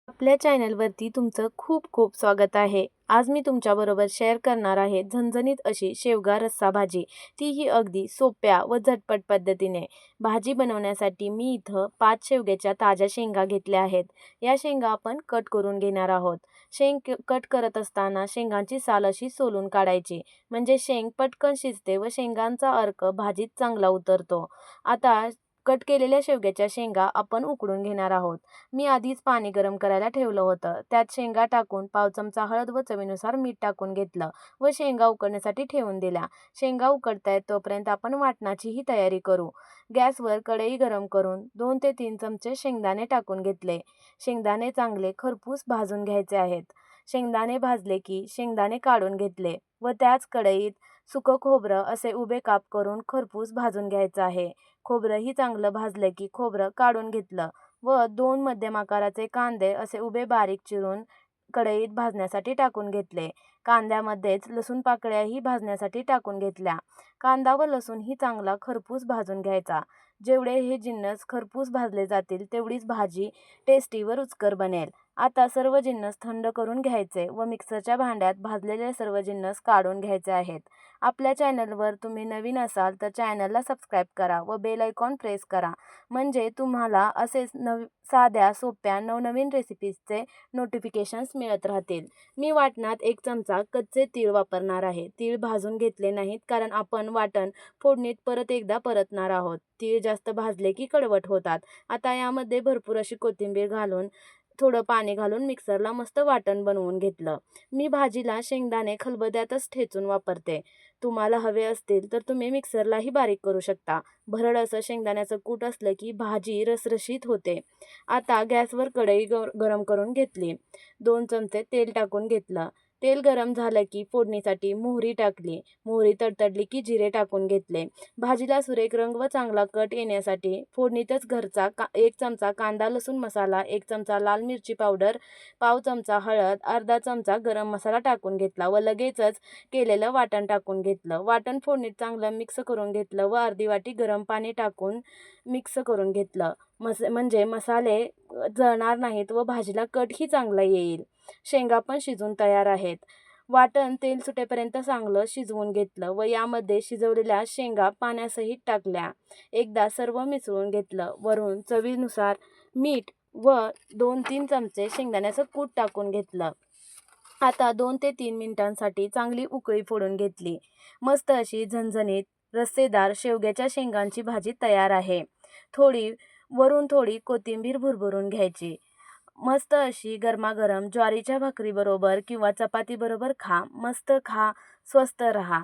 आपल्या चॅनलवरती तुमचं खूप खूप स्वागत आहे. आज मी तुमच्याबरोबर शेअर करणार आहे झणझणीत अशी शेवगा रस्सा भाजी. तीही अगदी सोप्या व झटपट पद्धतीने. भाजी बनवण्यासाठी मी इथं 5 शेवग्याच्या ताज्या शेंगा घेतल्या आहेत. या शेंगा आपण कट करून घेणार आहोत. कट करत असताना शेंगांची साल अशी सोलून काढायची. म्हणजे शेंग पटकन शिजते व शेंगांचा अर्क भाजीत चांगला उतरतो. आता कट केलेल्या शेवग्याच्या शेंगा आपण उकडून घेणार आहोत. मी आधीच पाणी गरम करायला ठेवलं होतं. त्यात शेंगा टाकून पाव चमचा हळद व चवीनुसार मीठ टाकून घेतलं व शेंगा उकडण्यासाठी ठेवून दिल्या. शेंगा उकडतायत तोपर्यंत आपण वाटणाचीही तयारी करू. गॅसवर कढई गरम करून 2 ते 3 चमचे शेंगदाणे टाकून घेतले. शेंगदाणे चांगले खरपूस भाजून घ्यायचे आहेत. शेंगदाणे भाजले की शेंगदाणे काढून घेतले व त्याच कढईत सुकं खोबरं असे उभे काप करून खरपूस भाजून घ्यायचं आहे. खोबरंही चांगलं भाजलं की खोबरं काढून घेतलं व 2 मध्यम आकाराचे कांदे असे उभे बारीक चिरून कढईत भाजण्यासाठी टाकून घेतले. कांद्यामध्येच लसूण पाकळ्याही भाजण्यासाठी टाकून घेतल्या. कांदा व लसूणही चांगला खरपूस भाजून घ्यायचा. जेवढे हे जिन्नस खरपूस भाजले जातील तेवढीच भाजी टेस्टी व रुचकर बनेल. आता सर्व जिन्नस थंड करून घ्यायचे व मिक्सरच्या भांड्यात भाजलेले सर्व जिन्नस काढून घ्यायचे आहेत. आपल्या चॅनलवर तुम्ही नवीन असाल तर चॅनलला सबस्क्राईब करा व बेल आयकॉन प्रेस करा. म्हणजे तुम्हाला असेच साध्या सोप्या नवनवीन रेसिपीजचे नोटिफिकेशन्स मिळत राहतील. मी वाटणात 1 चमचा कच्चे तीळ वापरणार आहे. तीळ भाजून घेतले नाहीत कारण आपण वाटण फोडणीत परत एकदा परतणार आहोत. तीळ जास्त भाजले की कडवट होतात. आता यामध्ये भरपूर अशी कोथिंबीर घालून थोडं पाणी घालून मिक्सरला मस्त वाटण बनवून घेतलं. मी भाजीला शेंगदाणे खलबत्त्यातच ठेचून वापरते. तुम्हाला हवे असतील तर तुम्ही मिक्सरलाही बारीक करू शकता. भरड असं शेंगदाण्याचं कूट असलं की भाजी रसरशीत होते. आता गॅसवर कढई गरम करून घेतली. 2 चमचे तेल टाकून घेतलं. तेल गरम झालं की फोडणीसाठी मोहरी टाकली. मोहरी तडतडली की जिरे टाकून घेतले. भाजीला सुरेख रंग व चांगला कट येण्यासाठी फोडणीतच घरचा 1 चमचा कांदा लसूण मसाला, 1 चमचा लाल मिरची पावडर, पाव चमचा हळद, अर्धा चमचा गरम मसाला टाकून घेतला व लगेचच केलेलं वाटण टाकून घेतलं. वाटण फोडणीत चांगलं मिक्स करून घेतलं व अर्धी वाटी गरम पाणी टाकून मिक्स करून घेतलं. म्हणजे मसाले जळणार नाहीत व भाजीला कटही चांगला येईल. शेंगा पण शिजून तयार आहेत. वाटण तेल सुटेपर्यंत चांगलं शिजवून घेतलं व यामध्ये शिजवलेल्या शेंगा पाण्यासहित टाकल्या. एकदा सर्व मिसळून घेतलं. वरून चवीनुसार मीठ व 2-3 चमचे शेंगदाण्याचं कूट टाकून घेतलं. आता 2 ते 3 मिनिटांसाठी चांगली उकळी फोडून घेतली. मस्त अशी झणझणीत रस्सेदार शेवग्याच्या शेंगांची भाजी तयार आहे. वरून थोडी कोथिंबीर भुरभुरून घ्यायची. मस्त अशी गरमागरम ज्वारीच्या भाकरीबरोबर किंवा चपातीबरोबर खा. मस्त खा, स्वस्त रहा.